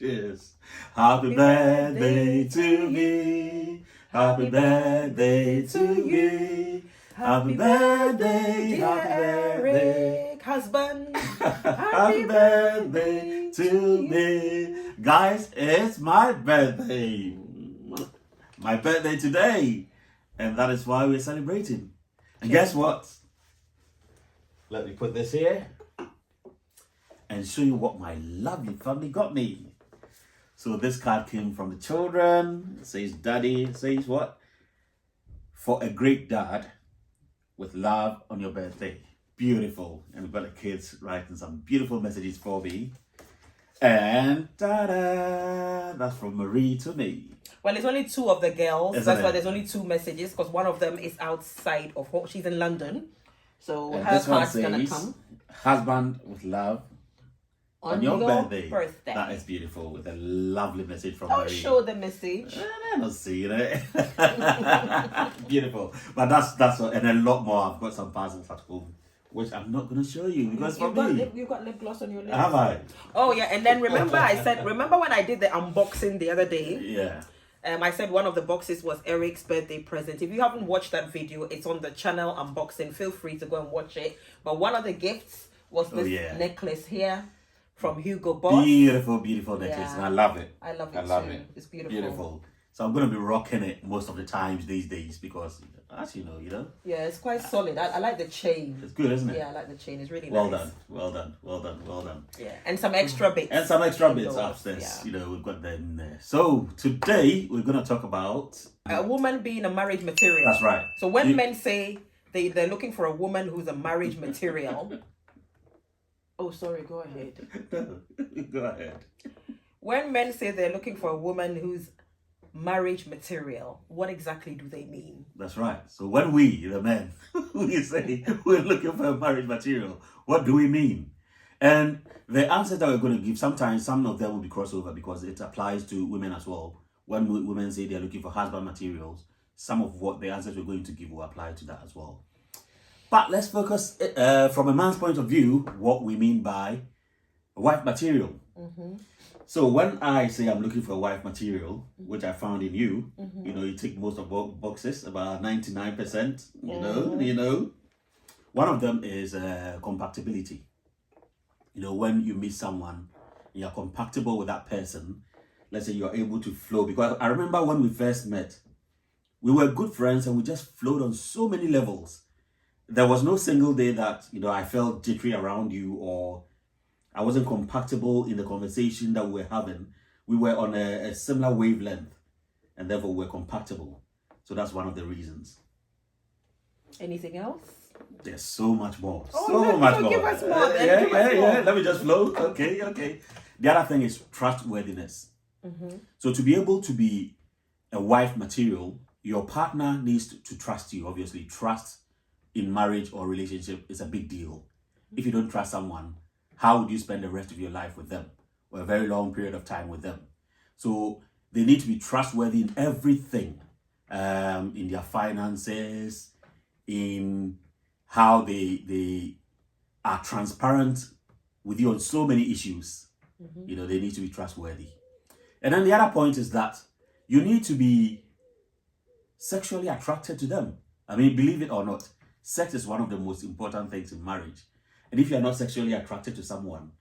Cheers. Happy birthday to me. Happy birthday to you. Happy birthday, dear happy birthday. Eric, husband. Happy birthday to me. Guys, it's my birthday. My birthday today. And that is why we're celebrating. And guess what? Let me put this here and show you what my lovely family got me. So this card came from the children. It says, Daddy, it says what? For a great dad, with love on your birthday. Beautiful. And we've got the kids writing some beautiful messages for me. And ta-da! That's from Marie to me. Well, it's only two of the girls. Isn't That's it? why there's only two messages, because one of them is outside of home. She's in London. So And her this one card's going to says, come. Husband with love on your birthday. birthday. That is beautiful, with a lovely message from Don't Marie. show the message. I don't see it. Beautiful. But that's what, and a lot more. I've got some parcels at home, which I'm not going to show you because for me. You've got lip gloss on your lips. Have I? Oh, yeah. And then remember remember when I did the unboxing the other day? Yeah. I said one of the boxes was Eric's birthday present. If you haven't watched that video, it's on the channel unboxing. Feel free to go and watch it. But one of the gifts was this necklace here from Hugo Boss. Beautiful, beautiful necklace. Yeah. And I love it. I love it I love too. it. It's beautiful. Beautiful. So I'm going to be rocking it most of the times these days because, as you know. Yeah, it's quite solid. I like the chain. It's good, isn't it? Yeah, I like the chain. It's really Well nice. done. Well done. Well done. Well done. Yeah, and some extra bits. And some extra bits indoors, upstairs. yeah. We've got them in there. So today we're going to talk about A woman being a marriage material. That's right. So when men say they're looking for a woman who's a marriage material. Oh, sorry, go ahead. No, go ahead. When men say they're looking for a woman who's marriage material, what exactly do they mean? That's right. So when we, the men, we say we're looking for a marriage material, what do we mean? And the answer that we're going to give, sometimes some of them will be crossover because it applies to women as well. When women say they're looking for husband materials, some of what the answers we're going to give will apply to that as well. But let's focus from a man's point of view, what we mean by wife material. Mm-hmm. So when I say I'm looking for a wife material, which I found in you, you tick most of boxes, about 99%, you know. One of them is compatibility. When you meet someone, you're compatible with that person, let's say you're able to flow. Because I remember when we first met, we were good friends and we just flowed on so many levels. There was no single day that, I felt jittery around you or I wasn't compatible in the conversation that we were having. We were on a similar wavelength and therefore we're compatible. So that's one of the reasons. Anything else? There's so much more. Oh, so much more. Give us more then. Yeah. Let me just flow. Okay. The other thing is trustworthiness. Mm-hmm. So to be able to be a wife material, your partner needs to trust you. Obviously, trust in marriage or relationship is a big deal. If you don't trust someone, how would you spend the rest of your life with them or a very long period of time with them? So they need to be trustworthy in everything, in their finances, in how they are transparent with you on so many issues. Mm-hmm. They need to be trustworthy. And then the other point is that you need to be sexually attracted to them. I mean, believe it or not, sex is one of the most important things in marriage. And if you're not sexually attracted to someone,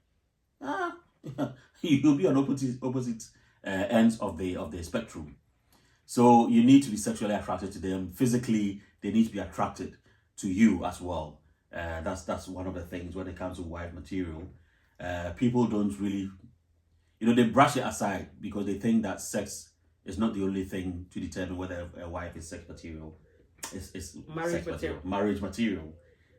you'll be on opposite ends of the spectrum. So you need to be sexually attracted to them. Physically, they need to be attracted to you as well. That's one of the things when it comes to wife material. People don't really, they brush it aside because they think that sex is not the only thing to determine whether a wife is sex material. It's marriage material.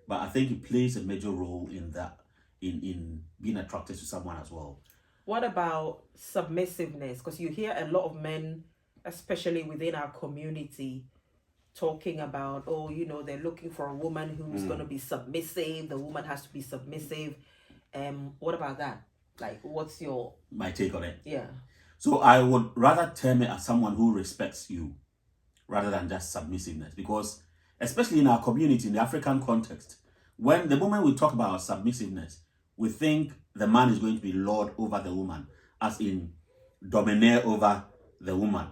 But I think it plays a major role in that, in being attracted to someone as well. What about submissiveness? Because you hear a lot of men, especially within our community, talking about, they're looking for a woman who's going to be submissive. The woman has to be submissive. What about that? Like, what's my take on it? Yeah. So I would rather term it as someone who respects you rather than just submissiveness, because especially in our community, in the African context, when the moment we talk about submissiveness, we think the man is going to be lord over the woman, as in domineer over the woman.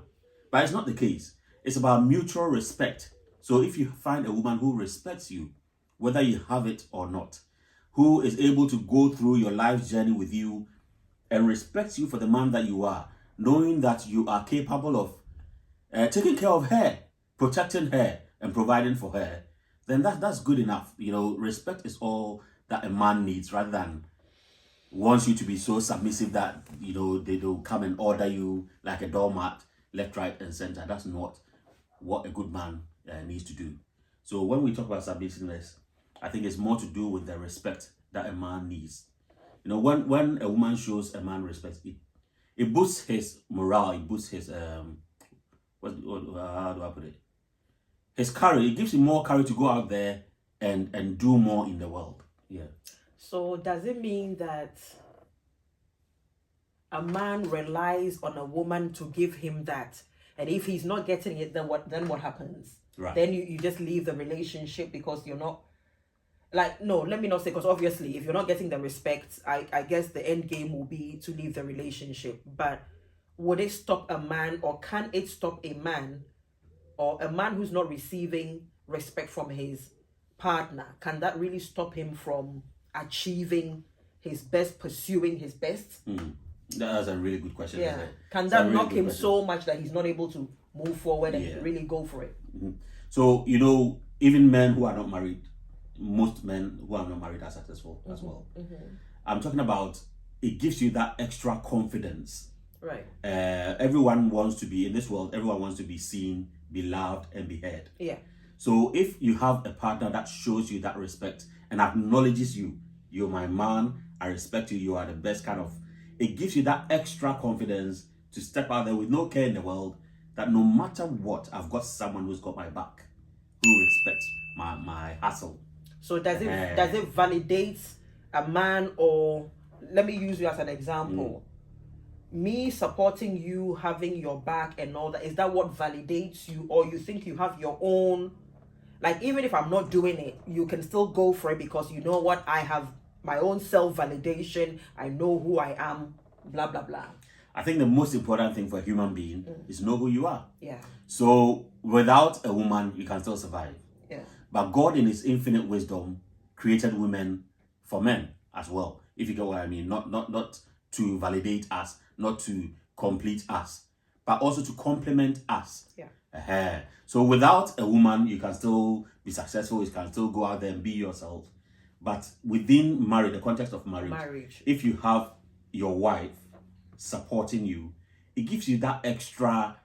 But it's not the case. It's about mutual respect. So if you find a woman who respects you, whether you have it or not, who is able to go through your life's journey with you and respects you for the man that you are, knowing that you are capable of taking care of her, protecting her, and providing for her, then that's good enough. Respect is all that a man needs, rather than wants you to be so submissive that they'll come and order you like a doormat, left, right, and center. That's not what a good man needs to do. So when we talk about submissiveness, I think it's more to do with the respect that a man needs. When a woman shows a man respect, it boosts his morale, it boosts his how do I put it? His courage. It gives him more courage to go out there and do more in the world. Yeah. So does it mean that a man relies on a woman to give him that, and if he's not getting it, then what happens? Right. Then you just leave the relationship because you're not, like, no, let me not say, because obviously if you're not getting the respect, I guess the end game will be to leave the relationship. But would it stop a man, or can it stop a man, or a man who's not receiving respect from his partner, can that really stop him from achieving his best, pursuing his best? That's a really good question. Yeah. Can that knock him so much that he's not able to move forward and really go for it? So, even men who are not married, most men who are not married are successful as well. I'm talking about, it gives you that extra confidence. Right. Everyone wants to be, in this world, everyone wants to be seen, be loved, and be heard. Yeah. So if you have a partner that shows you that respect and acknowledges you, you're my man, I respect you, you are the best kind of, it gives you that extra confidence to step out there with no care in the world, that no matter what, I've got someone who's got my back, who respects my hustle. So does it validate a man, or let me use you as an example? Me supporting you, having your back and all that, is that what validates you, or you think you have your own, like, even if I'm not doing it, you can still go for it because you know what, I have my own self-validation, I know who I am, blah blah blah. I think the most important thing for a human being is know who you are. Yeah. So without a woman, you can still survive. Yeah. But God, in his infinite wisdom, created women for men as well. If you get what I mean, not to validate us, not to complete us, but also to complement us. Yeah. So without a woman, you can still be successful, you can still go out there and be yourself. But within marriage, the context of marriage, if you have your wife supporting you, it gives you that extra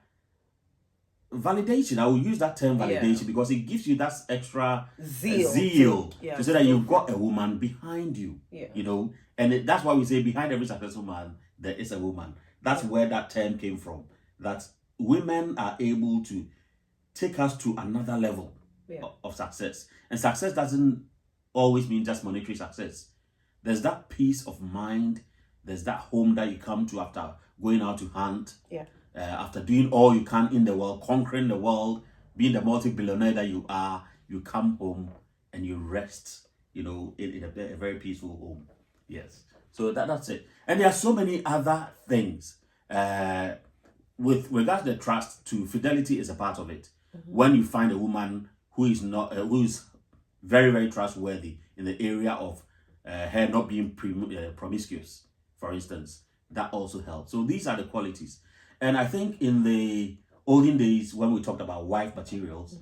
validation. I will use that term validation because it gives you that extra zeal to say that you've got a woman behind you. And that's why we say behind every successful man there is a woman. That's where that term came from, that women are able to take us to another level of success. And success doesn't always mean just monetary success. There's that peace of mind, there's that home that you come to after going out to hunt, after doing all you can in the world, conquering the world, being the multi-billionaire that you are. You come home and you rest, in a very peaceful home. Yes. So that's it. And there are so many other things. With regards to the trust too, fidelity is a part of it. When you find a woman who is very, very trustworthy in the area of her not being promiscuous, for instance, that also helps. So these are the qualities. And I think in the olden days, when we talked about wife materials,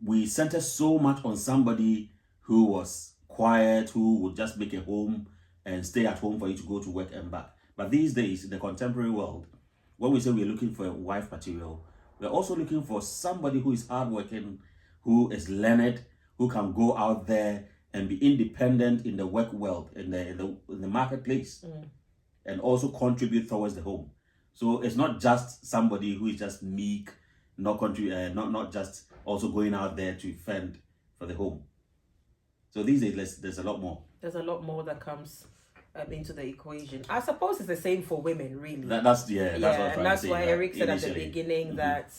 we centered so much on somebody who was quiet, who would just make a home and stay at home for you to go to work and back. But these days, in the contemporary world, when we say we're looking for a wife material, we're also looking for somebody who is hardworking, who is learned, who can go out there and be independent in the work world, in the marketplace, and also contribute towards the home. So it's not just somebody who is just meek, not just also going out there to fend for the home. So these days, there's a lot more. There's a lot more that comes into the equation. I suppose it's the same for women, really. That's what I was trying to say, why Eric said at the beginning that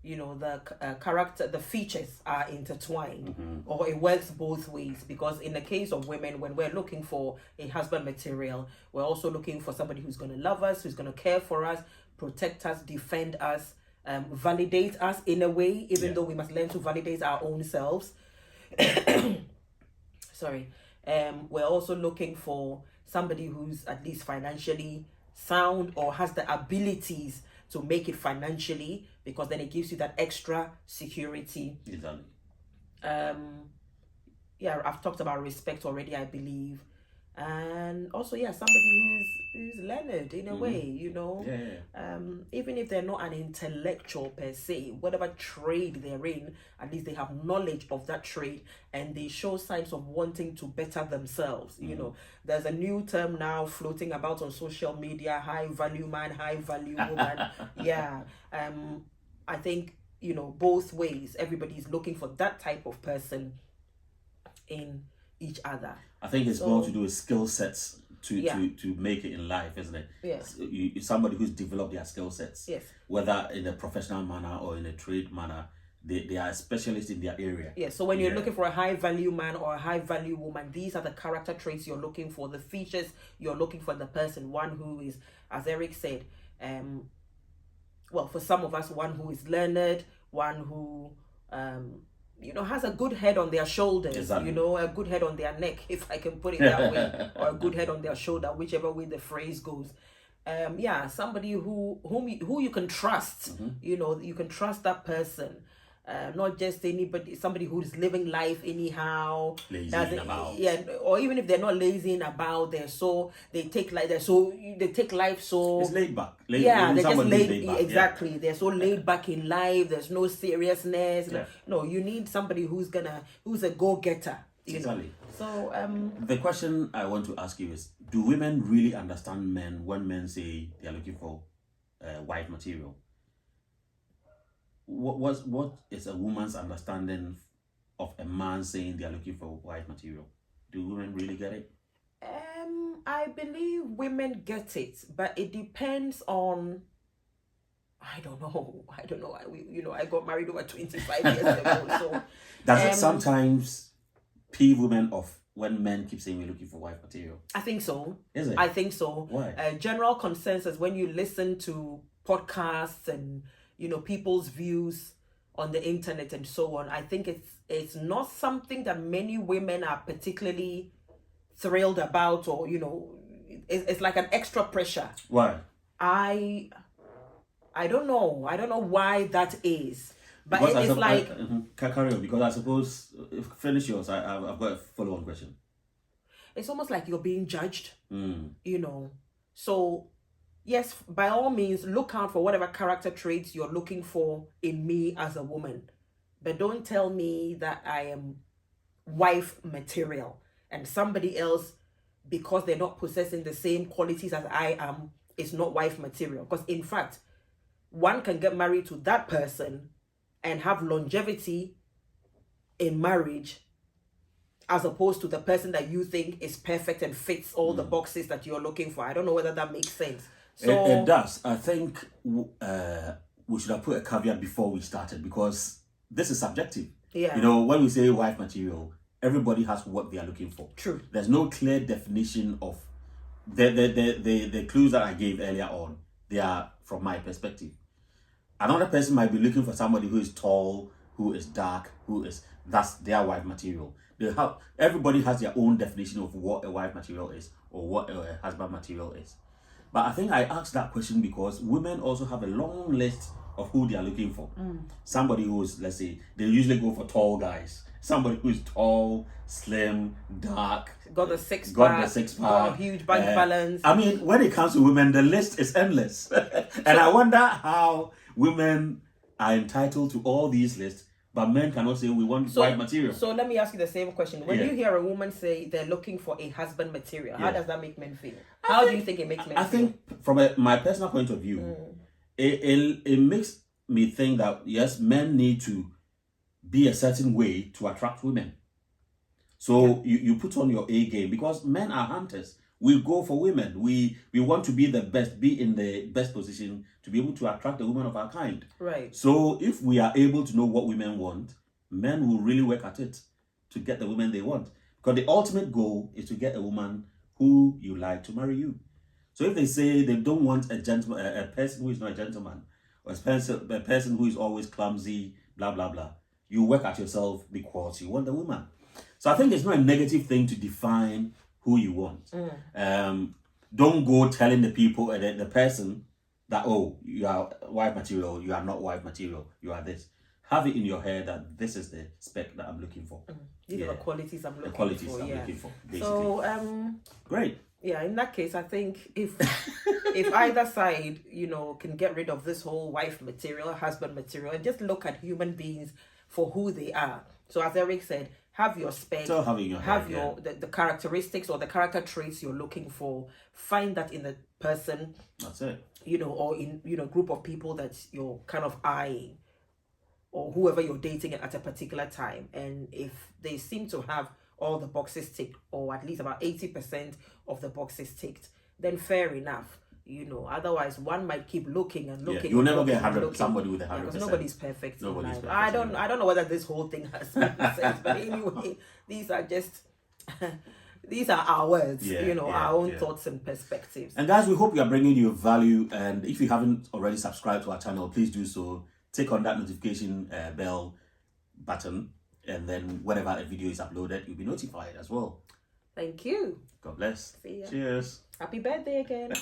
the character, the features are intertwined, Mm-hmm. or it works both ways. Because in the case of women, when we're looking for a husband material, we're also looking for somebody who's going to love us, who's going to care for us, protect us, defend us, validate us in a way, even though we must learn to validate our own selves. Sorry. We're also looking for somebody who's at least financially sound or has the abilities to make it financially, because then it gives you that extra security. Exactly. I've talked about respect already, I believe. And also, somebody who's learned in a way, even if they're not an intellectual per se, whatever trade they're in, at least they have knowledge of that trade, and they show signs of wanting to better themselves. There's a new term now floating about on social media: high value man, high value woman. I think both ways, everybody's looking for that type of person in each other. I think it's more to do with skill sets to make it in life, isn't it? Yes. Somebody who's developed their skill sets. Yes. Whether in a professional manner or in a trade manner, they are specialists in their area. Yeah. So when you're looking for a high value man or a high value woman, these are the character traits you're looking for, the features you're looking for in the person. One who is, as Eric said, for some of us, one who is learned, one who has a good head on their shoulders, exactly. A good head on their neck, if I can put it that way, or a good head on their shoulder, whichever way the phrase goes. Somebody who you can trust. Mm-hmm. You can trust that person. Not just anybody, somebody who's living life anyhow, or even if they're not lazying about, they take life so it's laid back. They're just laid back. Exactly. They're so laid back in life. There's no seriousness. No, you need somebody who's a go-getter. Exactly. So the question I want to ask you is: do women really understand men when men say they are looking for wife material? What is a woman's understanding of a man saying they are looking for wife material? Do women really get it? I believe women get it, but it depends on. I don't know. I got married over 25 years ago. So does it sometimes peeve women off when men keep saying we're looking for wife material? I think so. Is it? I think so. Why? General consensus when you listen to podcasts and people's views on the internet and so on, I think it's not something that many women are particularly thrilled about, or it's like an extra pressure. Why? I don't know why that is, but it's like carry on, because I suppose if finish yours, I've got a follow-on question. It's almost like you're being judged. So yes, by all means, look out for whatever character traits you're looking for in me as a woman. But don't tell me that I am wife material and somebody else, because they're not possessing the same qualities as I am, is not wife material. Because in fact, one can get married to that person and have longevity in marriage, as opposed to the person that you think is perfect and fits all the boxes that you're looking for. I don't know whether that makes sense. So it does. I think we should have put a caveat before we started, because this is subjective. Yeah. When we say wife material, everybody has what they are looking for. True. There's no clear definition of the clues that I gave earlier on. They are from my perspective. Another person might be looking for somebody who is tall, who is dark, that's their wife material. Everybody has their own definition of what a wife material is or what a husband material is. But I think I asked that question because women also have a long list of who they are looking for. Somebody who's, let's say, they usually go for tall guys. Somebody who's tall, slim, dark, got the six pack, got a huge bank balance. I mean, when it comes to women, the list is endless. And I wonder how women are entitled to all these lists, but men cannot say we want wife material. So let me ask you the same question. When you hear a woman say they're looking for a husband material, how does that make men feel? How do you think it makes men feel? I think from my personal point of view, it makes me think that, yes, men need to be a certain way to attract women. So you put on your A game, because men are hunters. we go for women. We want to be the best, be in the best position to be able to attract a woman of our kind. Right. So if we are able to know what women want, men will really work at it to get the women they want. Because the ultimate goal is to get a woman who you like to marry you. So if they say they don't want a gentleman, a person who is not a gentleman, or a person who is always clumsy, blah, blah, blah, you work at yourself because you want the woman. So I think it's not a negative thing to define who you want. Don't go telling the people, the person that, oh, you are wife material, you are not wife material, you are this. Have it in your head that this is the spec that I'm looking for. These are the qualities I'm looking for. The qualities I'm looking for, basically. So, great. Yeah, in that case, I think if either side, can get rid of this whole wife material, husband material, and just look at human beings for who they are. So as Eric said, have your spec, So having your have head, your the characteristics or the character traits you're looking for. Find that in the person. That's it. Or in group of people that you're kind of eyeing, or whoever you're dating at a particular time. And if they seem to have all the boxes ticked, or at least about 80% of the boxes ticked, then fair enough. Otherwise one might keep looking and looking. Yeah, you'll never get somebody with 100%. Because nobody's perfect. Nobody's in life. perfect. I don't know whether this whole thing has sense, but anyway, these are just these are our words, our own thoughts and perspectives. And guys, we hope we are bringing you value. And if you haven't already subscribed to our channel, please do so. Click on that notification bell button, and then whenever a video is uploaded, you'll be notified as well. Thank you. God bless. See ya. Cheers. Happy birthday again.